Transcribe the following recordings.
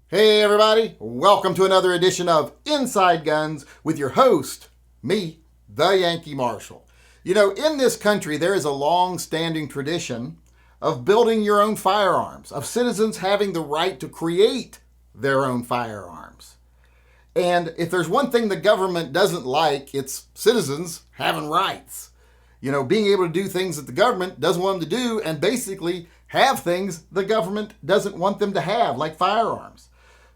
Hey everybody, welcome to another edition of Inside Guns with your host, me, the Yankee Marshal. You know, in this country there is a long-standing tradition of building your own firearms, of citizens having the right to create their own firearms. And if there's one thing the government doesn't like, it's citizens having rights. You know, being able to do things that the government doesn't want them to do and basically have things the government doesn't want them to have, like firearms.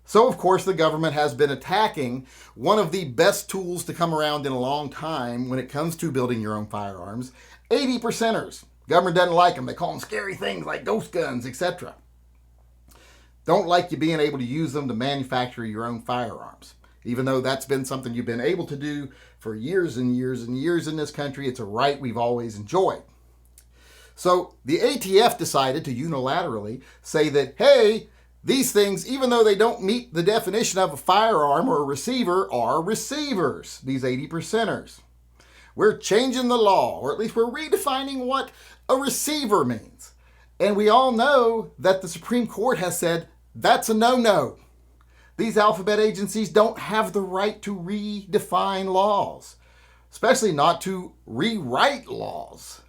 So, of course, the government has been attacking one of the best tools to come around in a long time when it comes to building your own firearms, 80%ers. Government doesn't like them. They call them scary things like ghost guns, etc. Don't like you being able to use them to manufacture your own firearms. Even though that's been something you've been able to do for years and years and years in this country, it's a right we've always enjoyed. So the ATF decided to unilaterally say that, hey, these things, even though they don't meet the definition of a firearm or a receiver, are receivers, these 80%ers. We're changing the law, or at least we're redefining what a receiver means. And we all know that the Supreme Court has said that's a no-no. These alphabet agencies don't have the right to redefine laws, especially not to rewrite laws.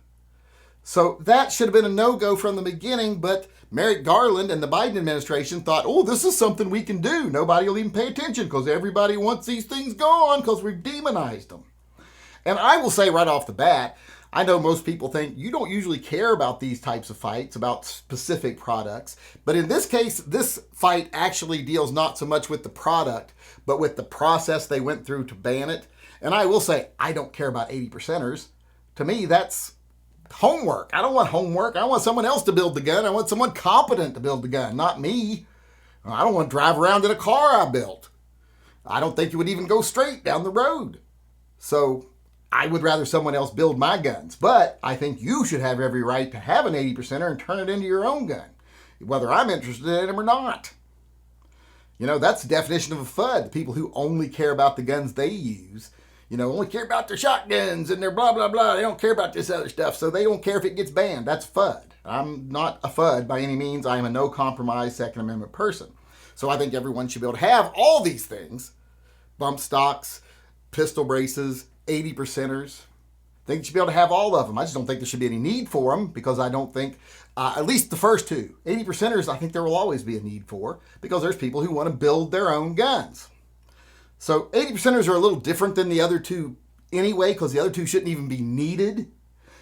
So that should have been a no-go from the beginning, but Merrick Garland and the Biden administration thought, oh, this is something we can do. Nobody will even pay attention because everybody wants these things gone because we've demonized them. And I will say right off the bat, I know most people think you don't usually care about these types of fights, about specific products. But in this case, this fight actually deals not so much with the product, but with the process they went through to ban it. And I will say, I don't care about 80%ers. To me, that's homework. I don't want homework. I want someone else to build the gun. I want someone competent to build the gun, not me. I don't want to drive around in a car I built. I don't think it would even go straight down the road. So I would rather someone else build my guns. But I think you should have every right to have an 80%er and turn it into your own gun, whether I'm interested in them or not. You know, that's the definition of a FUD, the people who only care about the guns they use. You know, only care about their shotguns and their blah, blah, blah. They don't care about this other stuff, so they don't care if it gets banned. That's FUD. I'm not a FUD by any means. I am a no-compromise Second Amendment person. So I think everyone should be able to have all these things. Bump stocks, pistol braces, 80%ers. I think you should be able to have all of them. I just don't think there should be any need for them because I don't think, at least the first two, 80%ers, I think there will always be a need for because there's people who want to build their own guns. So 80%ers are a little different than the other two anyway, because the other two shouldn't even be needed,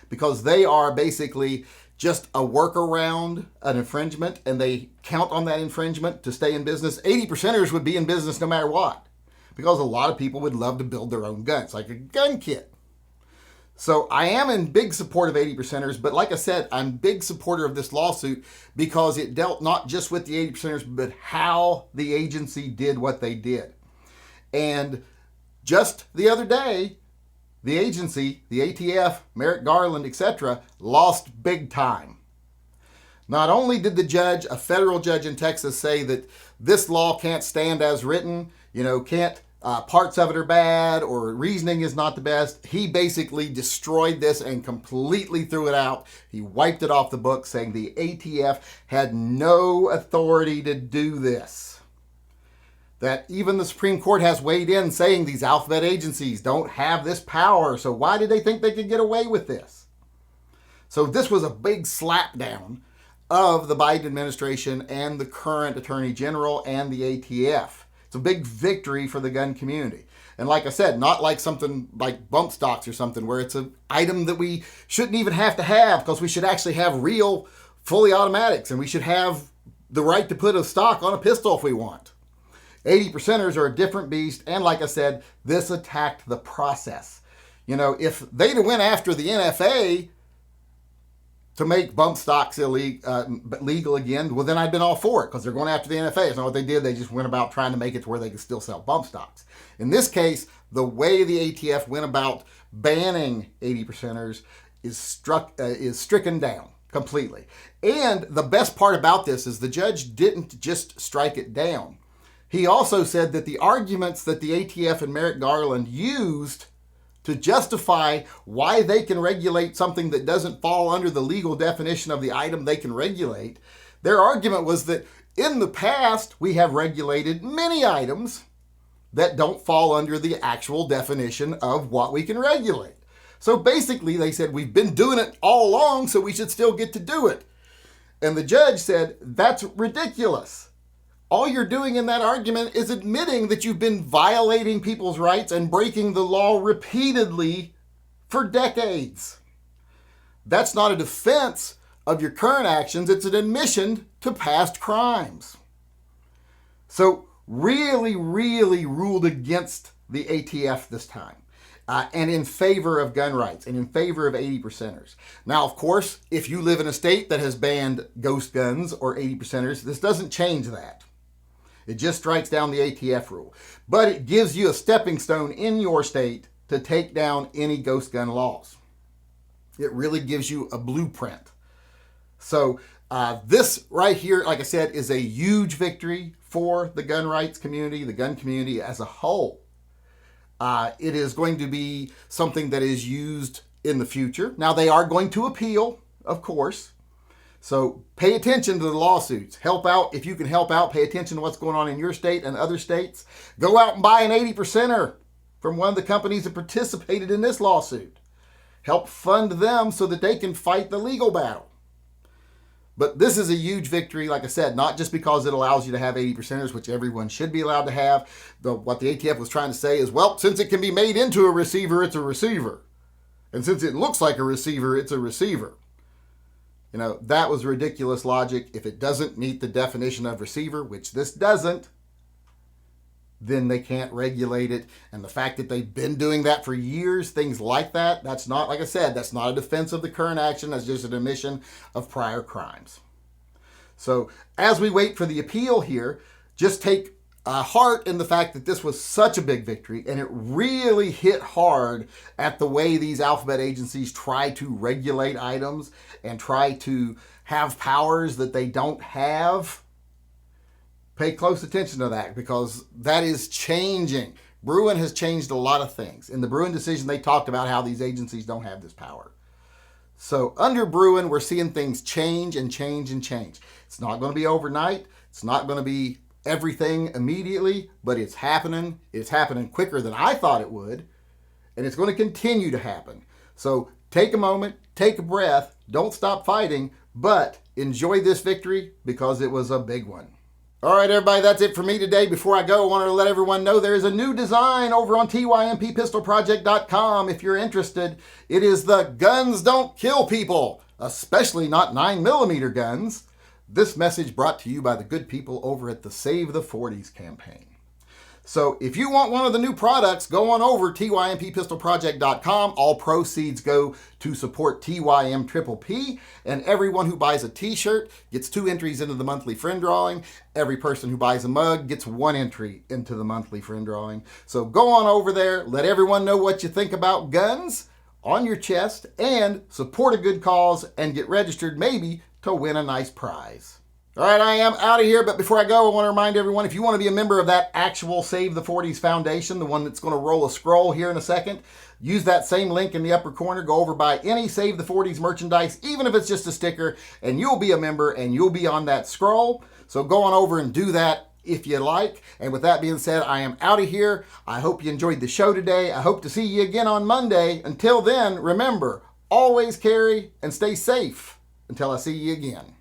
because they are basically just a workaround, an infringement, and they count on that infringement to stay in business. 80%ers would be in business no matter what, because a lot of people would love to build their own guns, like a gun kit. So I am in big support of 80%ers, but like I said, I'm a big supporter of this lawsuit because it dealt not just with the 80%ers, but how the agency did what they did. And just the other day, the agency, the ATF, Merrick Garland, etc., lost big time. Not only did the judge, a federal judge in Texas, say that this law can't stand as written, parts of it are bad or reasoning is not the best. He basically destroyed this and completely threw it out. He wiped it off the book, saying the ATF had no authority to do this. That even the Supreme Court has weighed in saying these alphabet agencies don't have this power. So why did they think they could get away with this? So this was a big slapdown of the Biden administration and the current Attorney General and the ATF. It's a big victory for the gun community. And like I said, not like something like bump stocks or something where it's an item that we shouldn't even have to have because we should actually have real fully automatics and we should have the right to put a stock on a pistol if we want. 80%ers are a different beast, and like I said, this attacked the process. You know, if they'd have went after the NFA to make bump stocks legal again, well, then I'd been all for it because they're going after the NFA. It's not what they did. They just went about trying to make it to where they could still sell bump stocks. In this case, the way the ATF went about banning 80%ers is stricken down completely. And the best part about this is the judge didn't just strike it down. He also said that the arguments that the ATF and Merrick Garland used to justify why they can regulate something that doesn't fall under the legal definition of the item they can regulate, their argument was that in the past, we have regulated many items that don't fall under the actual definition of what we can regulate. So basically, they said, we've been doing it all along, so we should still get to do it. And the judge said, that's ridiculous. All you're doing in that argument is admitting that you've been violating people's rights and breaking the law repeatedly for decades. That's not a defense of your current actions, it's an admission to past crimes. So really ruled against the ATF this time. And in favor of gun rights and in favor of 80%ers. Now, of course, if you live in a state that has banned ghost guns or 80%ers, this doesn't change that. It just strikes down the ATF rule. But it gives you a stepping stone in your state to take down any ghost gun laws. It really gives you a blueprint. So this right here, like I said, is a huge victory for the gun rights community, the gun community as a whole. It is going to be something that is used in the future. Now, they are going to appeal, of course. So pay attention to the lawsuits. Help out. If you can help out, pay attention to what's going on in your state and other states. Go out and buy an 80%er from one of the companies that participated in this lawsuit. Help fund them so that they can fight the legal battle. But this is a huge victory, like I said, not just because it allows you to have 80%ers, which everyone should be allowed to have. What the ATF was trying to say is, well, since it can be made into a receiver, it's a receiver. And since it looks like a receiver, it's a receiver. You know, that was ridiculous logic. If it doesn't meet the definition of receiver, which this doesn't, then they can't regulate it. And the fact that they've been doing that for years, things like that, that's not, like I said, that's not a defense of the current action. That's just an admission of prior crimes. So as we wait for the appeal here, just take heart in the fact that this was such a big victory, and it really hit hard at the way these alphabet agencies try to regulate items and try to have powers that they don't have. Pay close attention to that, because that is changing. Bruen has changed a lot of things. In the Bruen decision, they talked about how these agencies don't have this power. So under Bruen, we're seeing things change and change and change. It's not going to be overnight. It's not going to be everything immediately, but it's happening. It's happening quicker than I thought it would, and it's going to continue to happen. So take a moment, take a breath, don't stop fighting, but enjoy this victory because it was a big one. All right, everybody, that's it for me today. Before I go, I wanted to let everyone know there is a new design over on tympistolproject.com if you're interested. It is the Guns Don't Kill People, especially not 9mm guns. This message brought to you by the good people over at the Save the 40s campaign. So if you want one of the new products, go on over tympistolproject.com. All proceeds go to support TYM-P-P-P, and everyone who buys a t-shirt gets 2 entries into the monthly friend drawing. Every person who buys a mug gets 1 entry into the monthly friend drawing. So go on over there, let everyone know what you think about guns on your chest, and support a good cause and get registered maybe to win a nice prize. All right, I am out of here, but before I go, I want to remind everyone, if you want to be a member of that actual Save the 40s Foundation, the one that's going to roll a scroll here in a second, use that same link in the upper corner, go over buy any Save the 40s merchandise, even if it's just a sticker, and you'll be a member and you'll be on that scroll. So go on over and do that if you like. And with that being said, I am out of here. I hope you enjoyed the show today. I hope to see you again on Monday. Until then, remember, always carry and stay safe until I see you again.